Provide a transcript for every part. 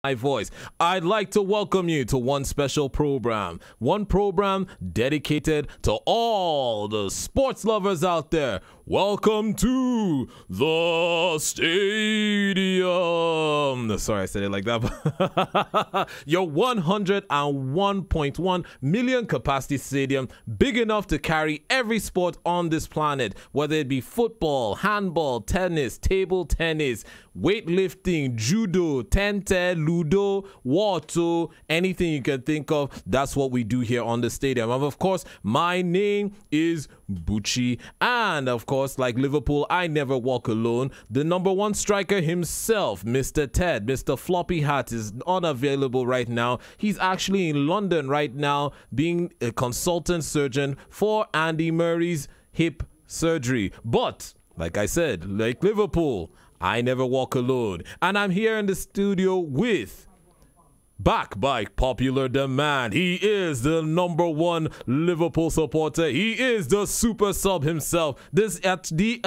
my voice, I'd like to welcome you to one special program. One program dedicated to all the sports lovers out there. Welcome to the stadium. Sorry, I said it like that. Your 101.1 million capacity stadium, big enough to carry every sport on this planet, whether it be football, handball, tennis, table tennis, weightlifting, judo, tente, ludo, water, anything you can think of. That's what we do here on the stadium. And of course, my name is Bucci, and of course, like Liverpool, I never walk alone. The number one striker himself, Mr. Ted, Mr. Floppy Hat, is unavailable right now. He's actually in London right now being a consultant surgeon for Andy Murray's hip surgery. But like I said, like Liverpool, I never walk alone. And I'm here in the studio with, back by popular demand, he is the number one Liverpool supporter. He is the super sub himself. This at the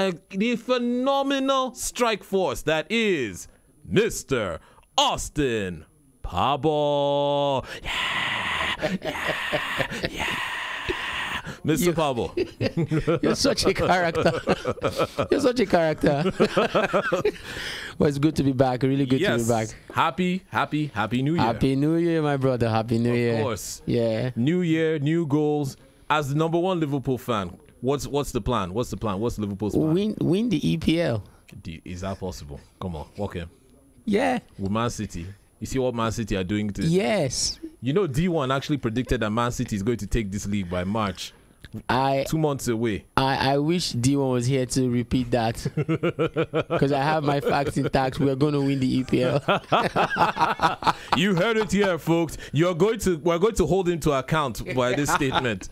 phenomenal strike force that is Mr. Austin Pabo. Yeah. Mr. Pabo. You're such a character. You're such a character. Well, it's good to be back. Really good to be back. Happy New Year. Happy New Year, my brother. Happy New Year. Of course. Yeah. New year, new goals. As the number one Liverpool fan, what's the plan? What's the plan? What's Liverpool's plan? Win the EPL. Is that possible? Come on, walk in. Yeah. With Man City. You see what Man City are doing to... Yes. You know, D1 actually predicted that Man City is going to take this league by March. 2 months away. I wish D1 was here to repeat that, because I have my facts intact. We're going to win the EPL. You heard it here, folks. We're going to hold him to account by this statement.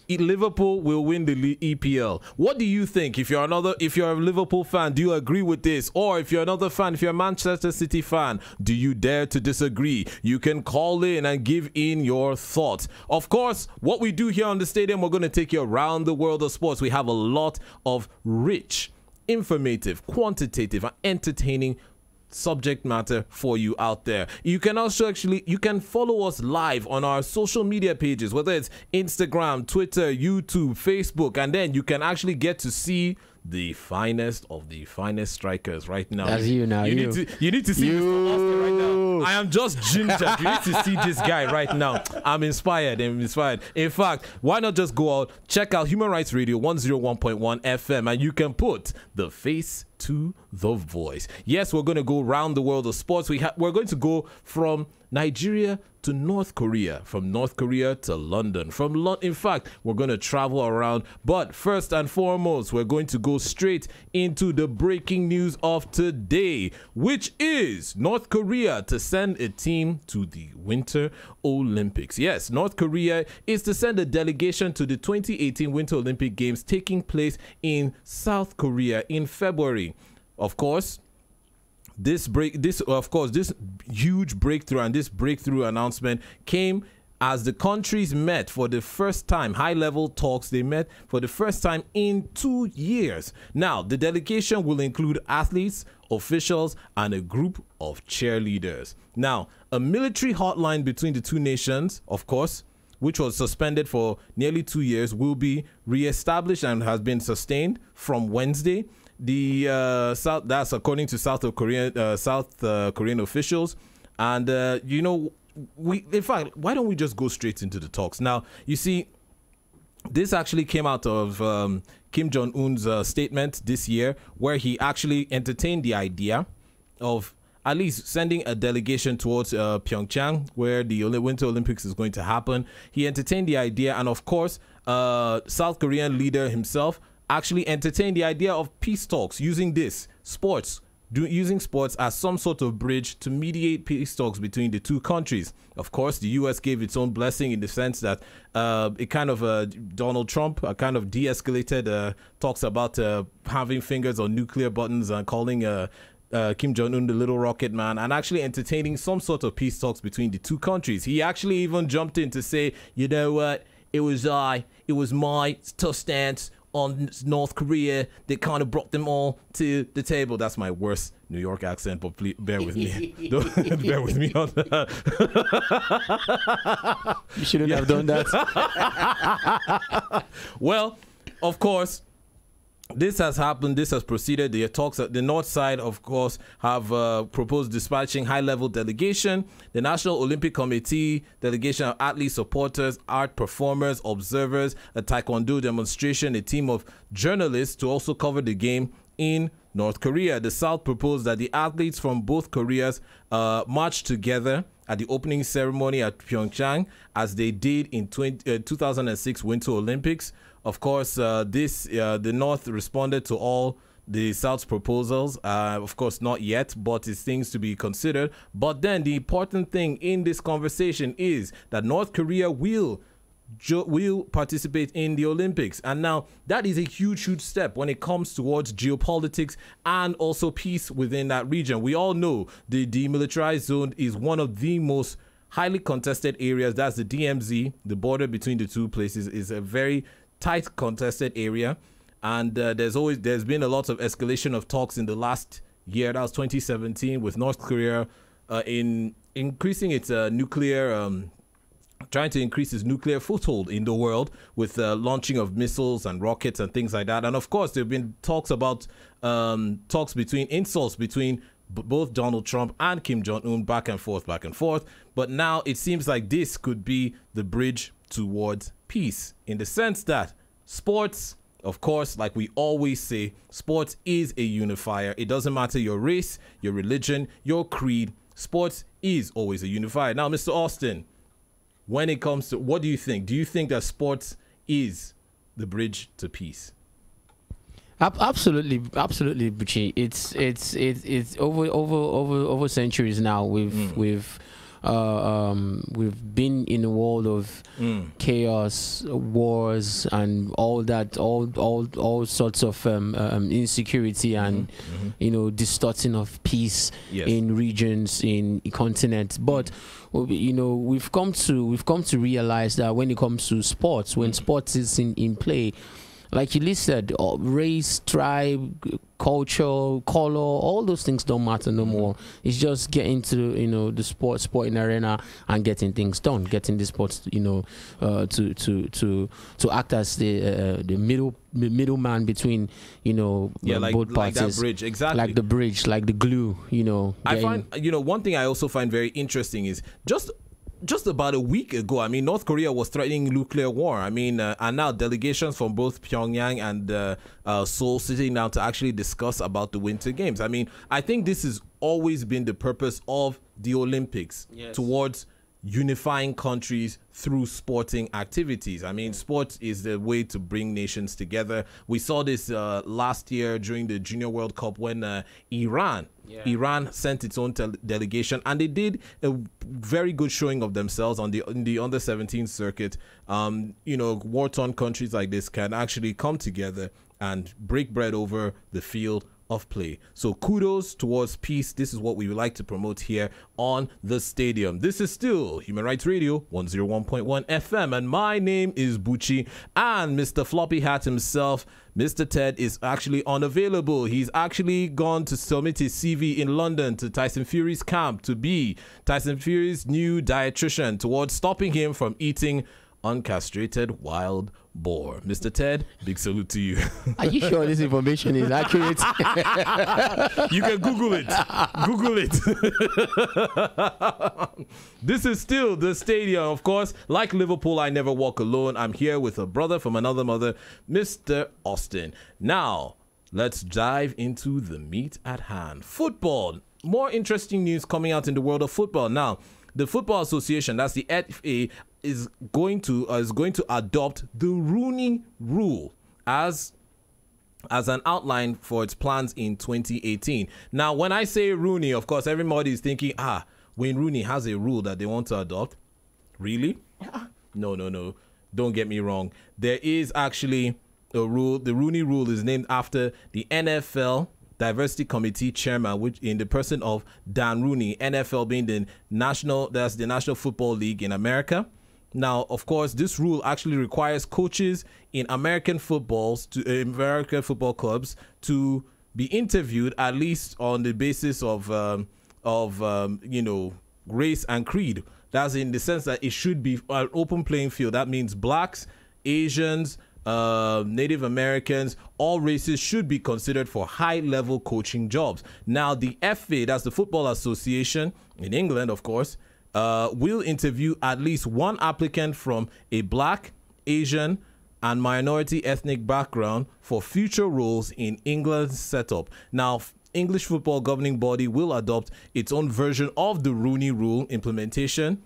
Liverpool will win the EPL. What do you think? If you're a Liverpool fan, do you agree with this? Or if you're another fan, if you're a Manchester City fan, do you dare to disagree? You can call in and give in your thoughts. Of course, what we do here on the stadium, we're going to take you around the world of sports. We have a lot of rich, informative, quantitative, and entertaining subject matter for you out there. You can also you can follow us live on our social media pages, whether it's Instagram, Twitter, YouTube, Facebook, and then you can actually get to see the finest of the finest strikers right now. That's you now. You need to see Mr. Austin right now. I am just ginger. You need to see this guy right now. I'm inspired. In fact, why not just go out, check out Human Rights Radio 101.1 FM, and you can put the face to the voice. Yes, we're going to go around the world of sports. We're going to go from Nigeria to North Korea, from North Korea to London, in fact, we're going to travel around. But first and foremost, we're going to go straight into the breaking news of today, which is North Korea to send a team to the Winter Olympics. Yes, North Korea is to send a delegation to the 2018 Winter Olympic Games taking place in South Korea in February. Of course, this huge breakthrough and this breakthrough announcement came as the countries met for the first time, high-level talks. They met for the first time in 2 years. Now, the delegation will include athletes, officials, and a group of cheerleaders. Now, a military hotline between the two nations, of course, which was suspended for nearly 2 years, will be reestablished and has been sustained from Wednesday. That's according to South Korean officials. And in fact, why don't we just go straight into the talks? Now, you see, this actually came out of Kim Jong-un's statement this year, where he actually entertained the idea of at least sending a delegation towards Pyeongchang, where the Winter Olympics is going to happen. He entertained the idea, and of course, South Korean leader himself actually entertained the idea of peace talks using sports as some sort of bridge to mediate peace talks between the two countries. Of course, the U.S. gave its own blessing in the sense that Donald Trump kind of de-escalated talks about having fingers on nuclear buttons and calling Kim Jong-un the little rocket man, and actually entertaining some sort of peace talks between the two countries. He actually even jumped in to say, you know what, it was my tough stance on North Korea. They kind of brought them all to the table. That's my worst New York accent, but please bear with me. Bear with me on that. You shouldn't have done that. Well, of course, this has happened. This has proceeded. The talks at the north side, of course, have proposed dispatching high-level delegation. The National Olympic Committee delegation of athletes, supporters, art performers, observers, a taekwondo demonstration, a team of journalists to also cover the game in North Korea. The South proposed that the athletes from both Koreas march together at the opening ceremony at Pyeongchang, as they did in 2006 Winter Olympics. Of course, the North responded to all the South's proposals. Of course, not yet, but it's things to be considered. But then the important thing in this conversation is that North Korea will participate in the Olympics. And now that is a huge, huge step when it comes towards geopolitics and also peace within that region. We all know the demilitarized zone is one of the most highly contested areas. That's the DMZ. The border between the two places is a very tight contested area, and there's been a lot of escalation of talks in the last year. That was 2017, with North Korea in increasing its trying to increase its nuclear foothold in the world with launching of missiles and rockets and things like that. And of course, there have been talks about insults between both Donald Trump and Kim Jong-un, back and forth. But now it seems like this could be the bridge towards peace, in the sense that sports, of course, like we always say, sports is a unifier. It doesn't matter your race, your religion, your creed. Sports is always a unifier. Now, Mr. Austin, when it comes to, what do you think? Do you think that sports is the bridge to peace? Absolutely, Buchi. It's over centuries now. We've been in a world of chaos, wars, and all that, all sorts of insecurity and distorting of peace in regions, in continents. But we've come to realize that when it comes to sports, when sports is in play, like you listed, race, tribe, culture, color, all those things don't matter no more. It's just getting to the sporting arena and getting things done, getting the sports to act as the middleman between both parties, like that bridge, exactly, like the bridge, like the glue. I find one thing I also find very interesting is just about a week ago, I mean, North Korea was threatening nuclear war. I mean, and now delegations from both Pyongyang and Seoul sitting down to actually discuss about the Winter Games. I mean, I think this has always been the purpose of the Olympics, towards unifying countries through sporting activities. I mean, sports is the way to bring nations together. We saw this last year during the Junior World Cup when Iran sent its own delegation, and they did a very good showing of themselves in the under 17 circuit. War-torn countries like this can actually come together and break bread over the field of play. So kudos towards peace. This is what we would like to promote here on the stadium. This is still Human Rights Radio 101.1 FM, and my name is Buchi, and Mr. Floppy Hat himself, Mr. Ted, is actually unavailable. He's actually gone to submit his CV in London to Tyson Fury's camp to be Tyson Fury's new dietitian towards stopping him from eating uncastrated wild boar. Mr. Ted, big salute to you. Are you sure this information is accurate? You can Google it. Google it. This is still the stadium, of course. Like Liverpool, I never walk alone. I'm here with a brother from another mother, Mr. Austin. Now, let's dive into the meat at hand. Football. More interesting news coming out in the world of football. Now, the Football Association, that's the FA, is going to adopt the Rooney Rule as an outline for its plans in 2018. Now, when I say Rooney, of course, everybody is thinking, Wayne Rooney has a rule that they want to adopt. Really? No. Don't get me wrong. There is actually a rule. The Rooney Rule is named after the NFL Diversity Committee chairman, which in the person of Dan Rooney, NFL being the National Football League in America. Now, of course, this rule actually requires coaches in American football clubs to be interviewed at least on the basis of race and creed. That's in the sense that it should be an open playing field. That means blacks, Asians, Native Americans, all races should be considered for high-level coaching jobs. Now, the FA, that's the Football Association in England, of course, will interview at least one applicant from a black, Asian, and minority ethnic background for future roles in England's setup. Now, English football governing body will adopt its own version of the Rooney Rule implementation,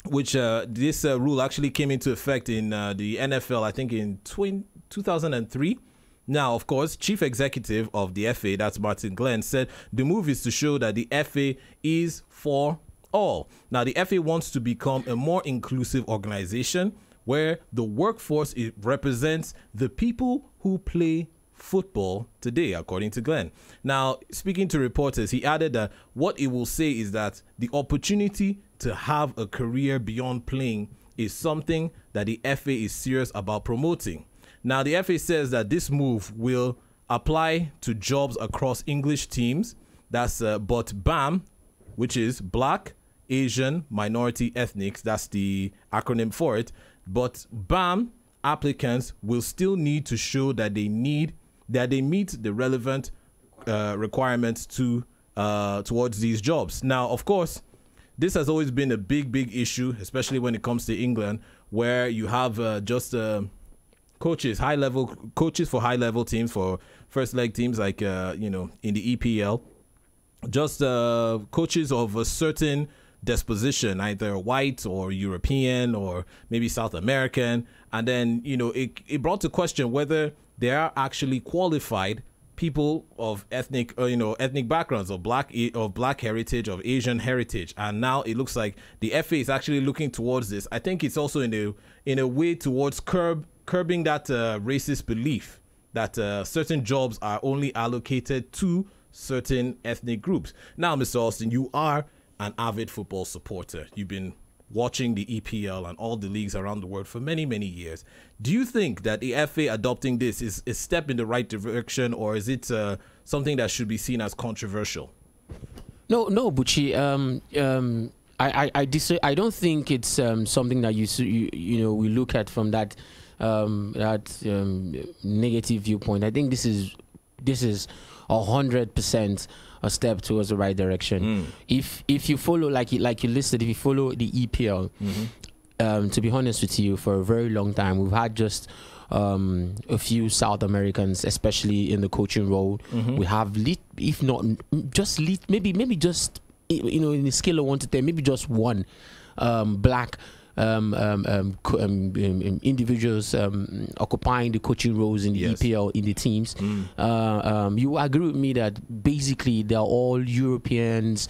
which this rule actually came into effect in the NFL, I think in 2003. Now, of course, chief executive of the FA, that's Martin Glenn, said the move is to show that the FA is for all. Now, the FA wants to become a more inclusive organization where the workforce represents the people who play football today, according to Glenn. Now, speaking to reporters, he added that what it will say is that the opportunity to have a career beyond playing is something that the FA is serious about promoting. Now, the FA says that this move will apply to jobs across English teams. That's but BAM, which is Black, Asian, Minority Ethnics. That's the acronym for it. But BAM applicants will still need to show that they meet the relevant requirements towards these jobs. Now, of course, this has always been a big issue, especially when it comes to England, where you have coaches for high-level teams, for first-leg teams like in the EPL, just coaches of a certain disposition, either white or European or maybe South American, and then it brought to question whether they are actually qualified people of ethnic backgrounds, of black heritage, of Asian heritage. And now it looks like the FA is actually looking towards this. I think it's also in a way towards curbing that racist belief that certain jobs are only allocated to certain ethnic groups. Now, Mr. Austin, you are an avid football supporter. You've been watching the EPL and all the leagues around the world for many years. Do you think that the FA adopting this is a step in the right direction, or is it something that should be seen as controversial? No, Buchi. I disagree. I don't think it's something that we look at from that negative viewpoint. I think this is 100% a step towards the right direction. If you follow, like you listed, if you follow the EPL, to be honest with you, for a very long time we've had just a few South Americans, especially in the coaching role. We have if not just maybe just in the scale of 1 to 10, maybe just one black individuals occupying the coaching roles in the EPL, in the teams. You agree with me that basically they're all Europeans,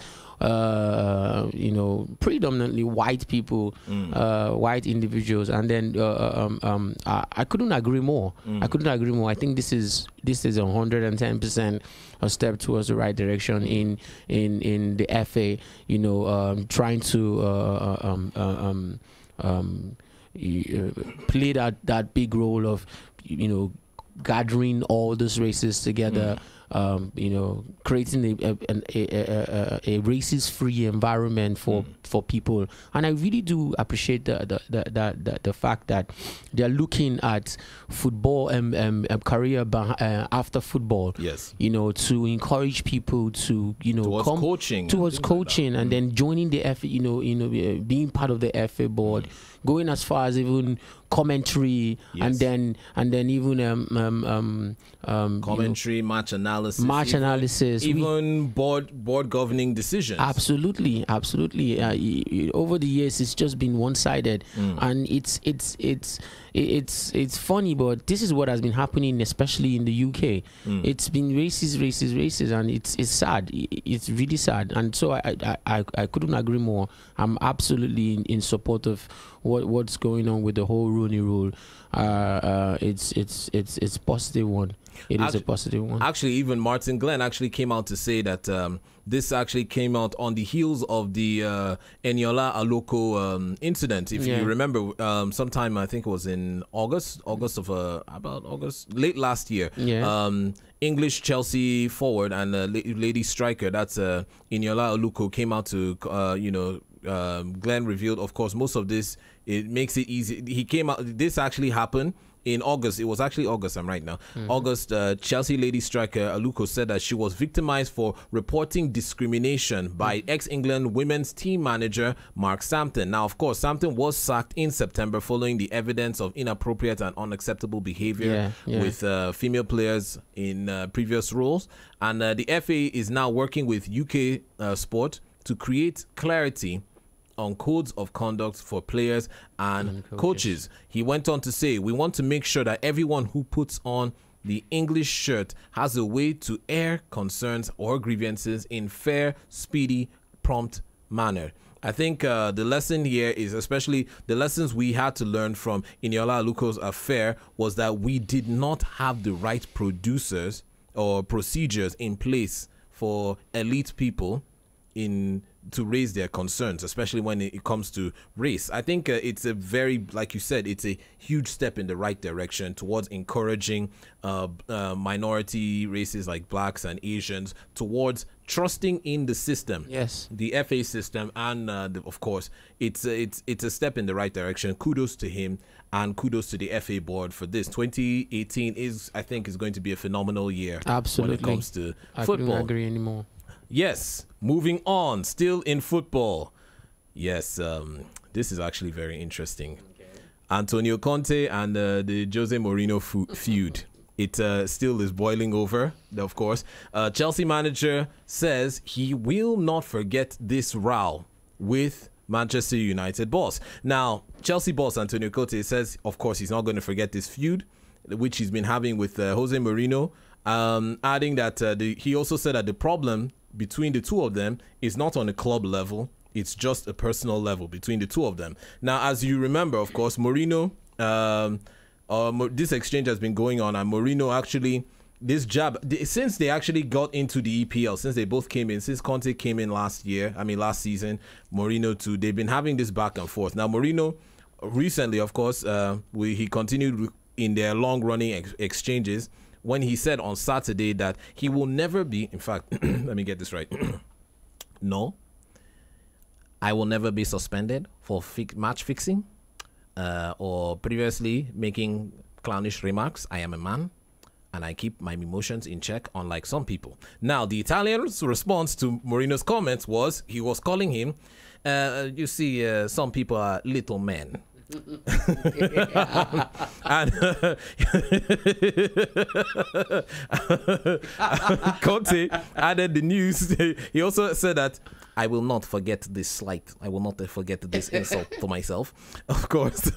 predominantly white people, white individuals, and then I couldn't agree more. I couldn't agree more. I think this is 110% a step towards the right direction in the FA. Trying to play that big role of gathering all those races together, creating a racist-free environment for people. And I really do appreciate the fact that they're looking at football and career after football. Yes. To encourage people to towards coaching, and then joining the FA. Being part of the FA board, going as far as even commentary, and then even commentary, match analysis, even board governing decisions. Absolutely. Over the years, it's just been one-sided, and it's funny, but this is what has been happening, especially in the UK. It's been racist, and it's sad. It's really sad, and so I couldn't agree more. I'm absolutely in support of what's going on with the whole Rooney Rule. It's positive one. It is a positive one. Actually, even Martin Glenn actually came out to say that this actually came out on the heels of the Eniola Aloko incident. If you remember, sometime I think it was in August about August, late last year. English Chelsea forward and lady striker, that's Eniola Aloko, came out to Glenn revealed, of course, most of this. It makes it easy. He came out. This actually happened in August. It was actually August. I'm right now. August. Chelsea lady striker Aluko said that she was victimized for reporting discrimination by ex-England women's team manager Mark Sampton. Now, of course, Sampton was sacked in September following the evidence of inappropriate and unacceptable behavior with female players in previous roles. And the FA is now working with UK Sport to create clarity on codes of conduct for players and coaches. He went on to say, we want to make sure that everyone who puts on the English shirt has a way to air concerns or grievances in fair, speedy, prompt manner. I think the lesson here is, especially the lessons we had to learn from Eniola Aluko's affair, was that we did not have the right producers or procedures in place for elite people to raise their concerns, especially when it comes to race. I think it's a very, like you said, it's a huge step in the right direction towards encouraging minority races like blacks and Asians towards trusting in the system, the FA system, and of course, it's a step in the right direction. Kudos to him, and kudos to the FA board for this. 2018 I think is going to be a phenomenal year. Absolutely. When it comes to football. I couldn't agree anymore. Yes, moving on, still in football. Yes, this is actually very interesting. Antonio Conte and the Jose Mourinho feud. It still is boiling over, of course. Chelsea manager says he will not forget this row with Manchester United boss. Now, Chelsea boss Antonio Conte says, of course, he's not going to forget this feud, which he's been having with Jose Mourinho, adding that he also said that the problem between the two of them is not on a club level, it's just a personal level between the two of them. Now, as you remember, of course, Mourinho, this exchange has been going on, and Mourinho actually, this jab, since they actually got into the EPL, since they both came in, since Conte came in last season, Mourinho too, they've been having this back and forth. Now, Mourinho recently, of course, he continued in their long-running exchanges, when he said on Saturday that he will never be, in fact, let me get this right. No, I will never be suspended for match fixing or previously making clownish remarks. I am a man and I keep my emotions in check, unlike some people. Now, the Italian's response to Mourinho's comments was he was calling him, you see, some people are little men. And Conte added the news. He also said that I will not forget this slight. I will not forget this insult to myself. Of course.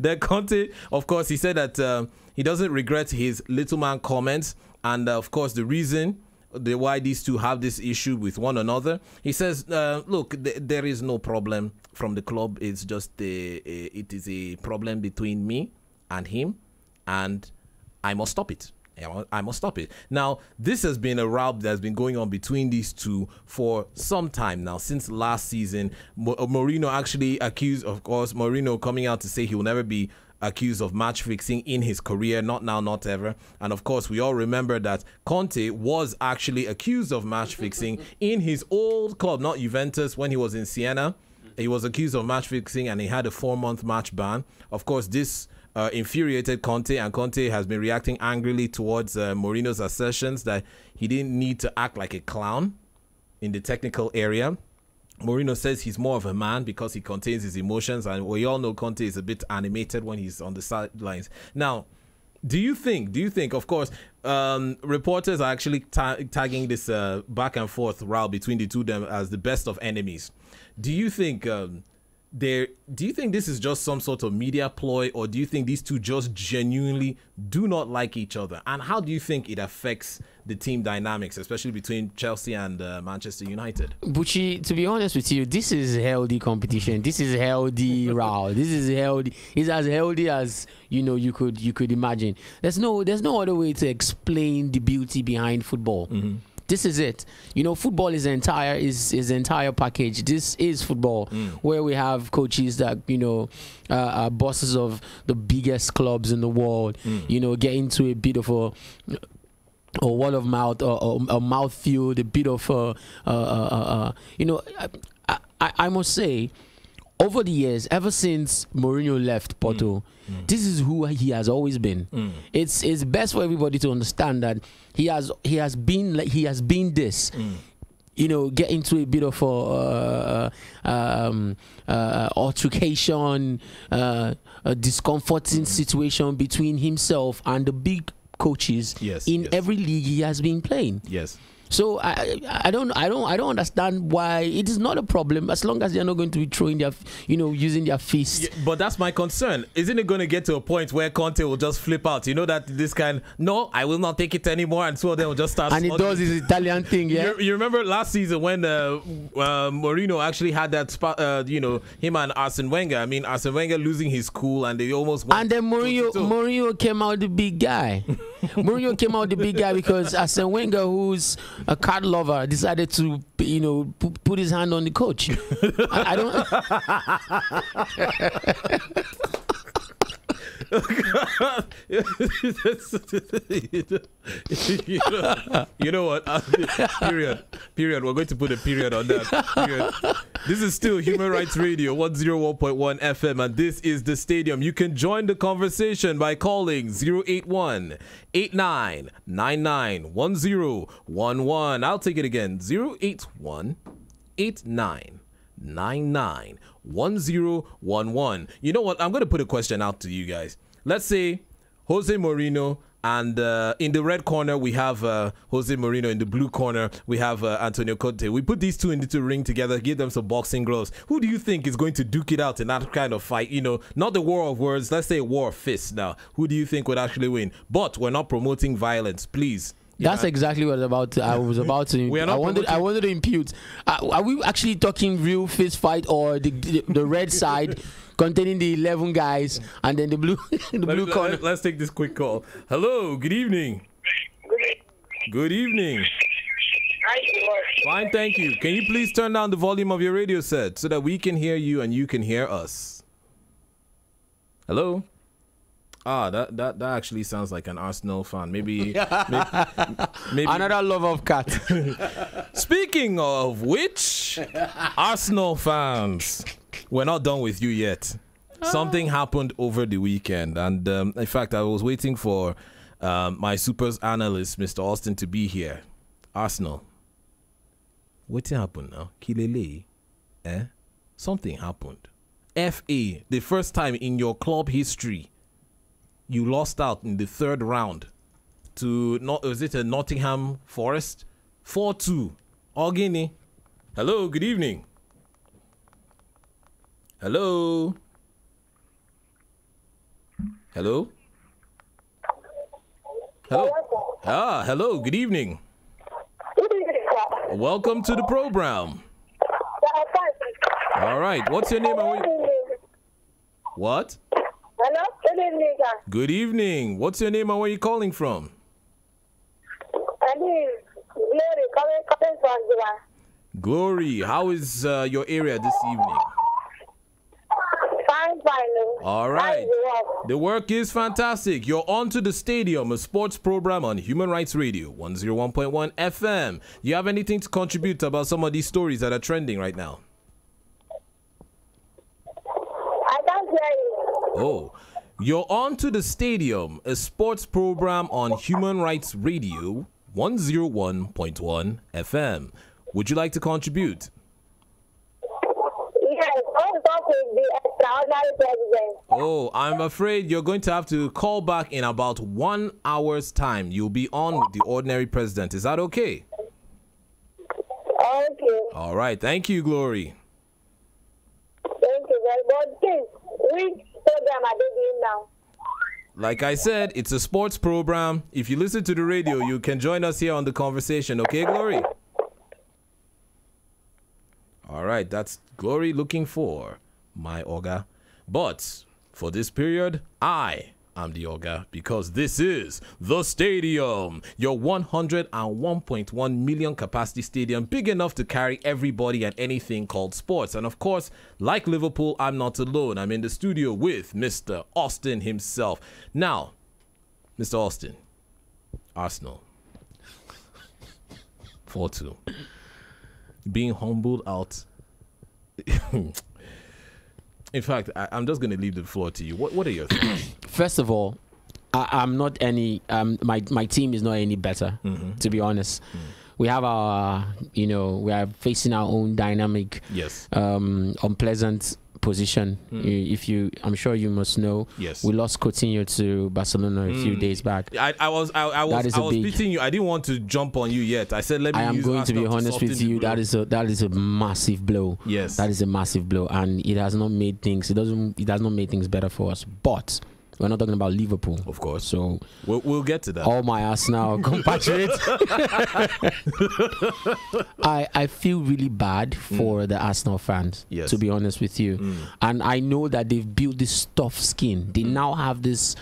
Then Conte, of course, he said that he doesn't regret his little man comments, and of course the reason why these two have this issue with one another. He says, look, there is no problem from the club. It's just it is a problem between me and him, and I must stop it. I must stop it. Now, this has been a row that's been going on between these two for some time now, since last season. Mourinho actually accused, of course, Mourinho coming out to say he will never be accused of match fixing in his career, not now, not ever. And of course, we all remember that Conte was actually accused of match fixing in his old club, not Juventus, when he was in Siena. He was accused of match fixing and he had a 4-month match ban. Of course, this infuriated Conte, and Conte has been reacting angrily towards Mourinho's assertions that he didn't need to act like a clown in the technical area. Mourinho says he's more of a man because he contains his emotions, and we all know Conte is a bit animated when he's on the sidelines. Now, do you think, of course, reporters are actually tagging this back and forth row between the two of them as the best of enemies. Do you think this is just some sort of media ploy, or do you think these two just genuinely do not like each other? And how do you think it affects the team dynamics, especially between Chelsea and Manchester United? Buchi, to be honest with you, this is healthy competition. This is healthy row. This is healthy. It's as healthy as you could imagine. There's no other way to explain the beauty behind football. this is it. You know, football is entire package. This is football, where we have coaches that, you know, are bosses of the biggest clubs in the world. You know, get into a bit of a word of mouth, or a mouth feel, a bit of you know, I must say, over the years, ever since Mourinho left Porto, this is who he has always been. It's best for everybody to understand that he has been this. You know, get into a bit of altercation, a discomforting situation between himself and the big coaches in every league he has been playing. So I don't understand why it is not a problem, as long as they're not going to be throwing their, you know, using their fist. Yeah, but that's my concern. Isn't it going to get to a point where Conte will just flip out? You know, that this kind, no, I will not take it anymore, and so they will just start. And it does his Italian thing, yeah. You remember last season when Mourinho actually had that spot, you know, him and Arsene Wenger. I mean, Arsene Wenger losing his cool, and they almost went. And then Mourinho came out the big guy. Mourinho came out the big guy because Arsene Wenger, who's a card lover, decided to, you know, put his hand on the coach. I don't. You know what? Period. We're going to put a period on that. Period. This is still Human Rights Radio 101.1 FM, and this is The Stadium. You can join the conversation by calling 081-8999-1011. I'll take it again. 081-8999-1011. You know what? I'm going to put a question out to you guys. Let's say Jose Mourinho, and in the red corner we have Jose Mourinho. In the blue corner we have Antonio Conte. We put these two into the ring together, give them some boxing gloves. Who do you think is going to duke it out in that kind of fight? You know, not the war of words. Let's say a war of fists. Now, who do you think would actually win? But we're not promoting violence, please. That's exactly what I was about to. I wanted to impute. Are we actually talking real fist fight, or the red side containing the 11 guys and then the blue corner? Let's take this quick call. Hello, good evening. Good evening. Fine, thank you. Can you please turn down the volume of your radio set so that we can hear you and you can hear us? Hello? That actually sounds like an Arsenal fan. Maybe another love of cat. Speaking of which, Arsenal fans, we're not done with you yet. Something happened over the weekend, and in fact, I was waiting for my Supers analyst, Mr. Austin, to be here. Arsenal, what happened now? Kilele, something happened. FA, the first time in your club history, you lost out in the third round to Nottingham Forest 4-2. Ogini. Hello, good evening. Hello. Hello. Hello. Hello, good evening. Good evening, sir. Welcome to the program. All right, what's your name? What? Hello? Good evening, sir. Good evening. What's your name and where are you calling from? My name is Glory, coming from Zuma. Glory, how is your area this evening? Fine. All right. The work is fantastic. You're on to The Stadium, a sports program on Human Rights Radio, 101.1 FM. Do you have anything to contribute about some of these stories that are trending right now? I can't hear you. Oh, you're on to The Stadium, a sports program on Human Rights Radio, 101.1 FM. Would you like to contribute? Yes, I want to talk with the extraordinary president. Oh, I'm afraid you're going to have to call back in about 1 hour's time. You'll be on with the ordinary president. Is that okay? Okay. All right. Thank you, Glory. Thank you very much. Please, which program are they doing now? Like I said, it's a sports program. If you listen to the radio, you can join us here on the conversation. Okay, Glory? All right, that's Glory looking for my Oga. But for this period, I I'm the Oga, because this is the stadium, your 101.1 million capacity stadium, big enough to carry everybody and anything called sports. And of course, like Liverpool, I'm not alone. I'm in the studio with Mr. Austin himself. Now, Mr. Austin, Arsenal, 4-2. Being humbled out. In fact, I'm just going to leave the floor to you. What are your thoughts? First of all, I'm not any. My team is not any better, to be honest. We have our, we are facing our own dynamic, unpleasant position. I'm sure you must know. Yes, we lost Coutinho to Barcelona a few days back. I was beating you. I didn't want to jump on you yet. I said, let me. I am going to be honest with you. That is a massive blow. Yes, that is a massive blow, and it has not made things. It has not made things better for us. But we're not talking about Liverpool, of course. So we'll get to that. All my Arsenal compatriots. I feel really bad for the Arsenal fans, to be honest with you. And I know that they've built this tough skin. They now have this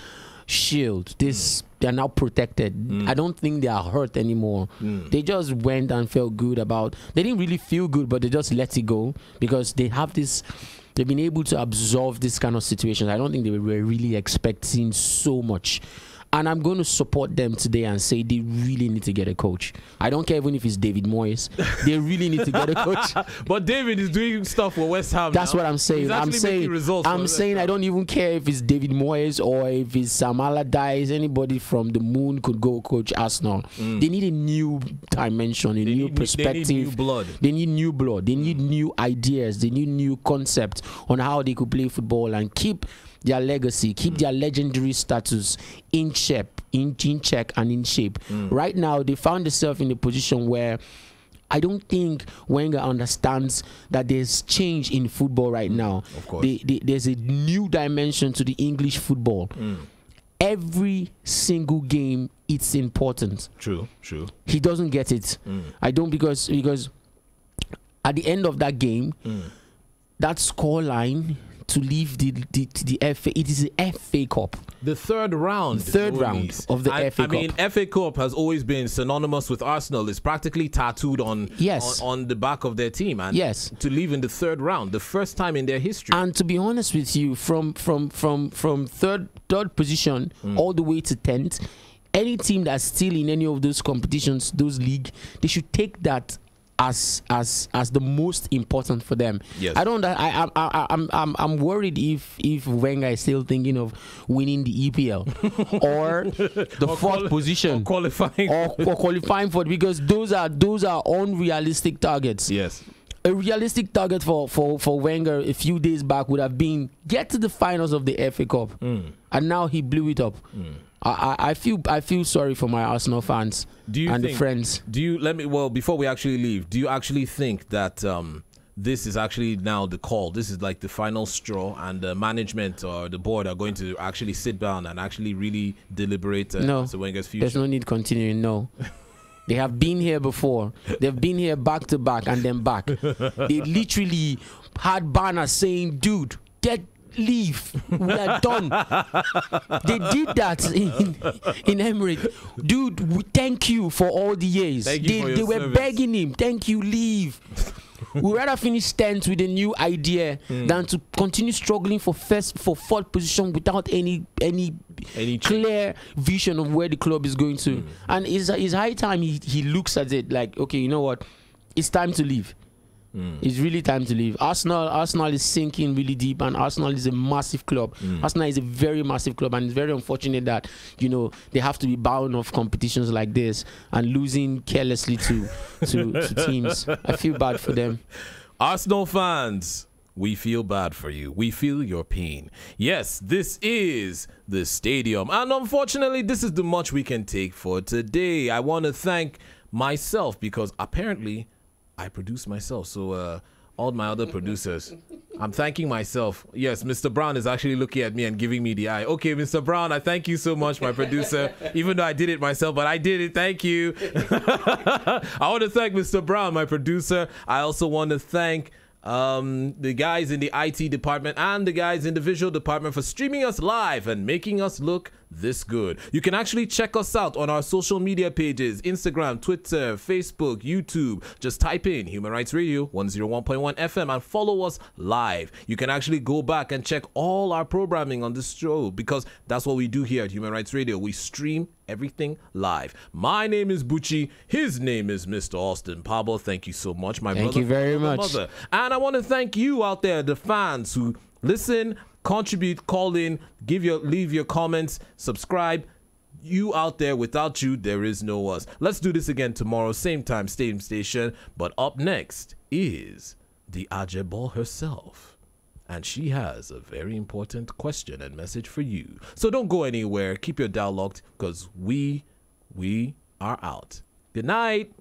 shield. They're now protected. I don't think they are hurt anymore. They just went and felt good about. They didn't really feel good, but they just let it go because they have this. They've been able to absorb this kind of situations. I don't think they were really expecting so much. And I'm going to support them today and say they really need to get a coach. I don't care even if it's David Moyes. They really need to get a coach. But David is doing stuff for West Ham. That's now. what I'm saying. I'm saying I don't even care if it's David Moyes or if it's Sam Allardyce. Anybody from the moon could go coach Arsenal. They need a new dimension, a new perspective. They need new blood. They need new blood. They need new ideas. They need new concepts on how they could play football and keep their legacy, keep their legendary status in check and in shape. Right now, they found themselves in a position where I don't think Wenger understands that there's change in football right now. Of course. There's a new dimension to the English football. Every single game, it's important. True. He doesn't get it. I don't because at the end of that game, that score line to leave the FA. It is the FA Cup. The third round. Of the FA Cup. I mean, FA Cup has always been synonymous with Arsenal. It's practically tattooed on the back of their team. And to leave in the third round, the first time in their history. And to be honest with you, from third position all the way to 10th, any team that's still in any of those competitions, those league, they should take that as the most important for them. Yes. I'm worried if Wenger is still thinking of winning the EPL or the fourth position or qualifying for it, because those are unrealistic targets. Yes. A realistic target for Wenger a few days back would have been get to the finals of the FA Cup, and now he blew it up. I feel sorry for my Arsenal fans the friends. Before we actually leave, do you actually think that this is actually now the call? This is like the final straw, and the management or the board are going to actually sit down and actually really deliberate as to Wenger's future? There's no need continuing. No. They have been here before. They've been here back to back and then back. They literally had banners saying, dude, leave. We are done. They did that in Emirates. Dude, we thank you for all the years. They were begging him, thank you, leave. We'd rather finish 10th with a new idea than to continue struggling for fourth position without any clear vision of where the club is going to. And it's high time he looks at it like, okay, you know what? It's time to leave. It's really time to leave. Arsenal is sinking really deep, and Arsenal is a massive club. Arsenal is a very massive club, and it's very unfortunate that they have to be bound of competitions like this and losing carelessly to teams. I feel bad for them. Arsenal fans, we feel bad for you. We feel your pain. Yes, this is the stadium, and unfortunately, this is the much we can take for today. I want to thank myself because apparently I produce myself, so all my other producers, I'm thanking myself. Yes, Mr. Brown is actually looking at me and giving me the eye. Okay, Mr. Brown, I thank you so much, my producer, even though I did it myself, but I did it. Thank you. I want to thank Mr. Brown, my producer. I also want to thank the guys in the IT department and the guys in the visual department for streaming us live and making us look this good. You can actually check us out on our social media pages: Instagram, Twitter, Facebook, YouTube. Just type in Human Rights Radio 101.1 FM and follow us live. You can actually go back and check all our programming on this show, because that's what we do here at Human Rights Radio. We stream everything live. My name is Bucci. His name is Mr. Austin Pablo. Thank you so much, my brother. Thank you very much. Mother. And I want to thank you out there, the fans who listen, contribute, call in, leave your comments, subscribe. You out there, without you, there is no us. Let's do this again tomorrow, same time, same station. But up next is the Ajebol herself. And she has a very important question and message for you. So don't go anywhere. Keep your dial locked, because we are out. Good night.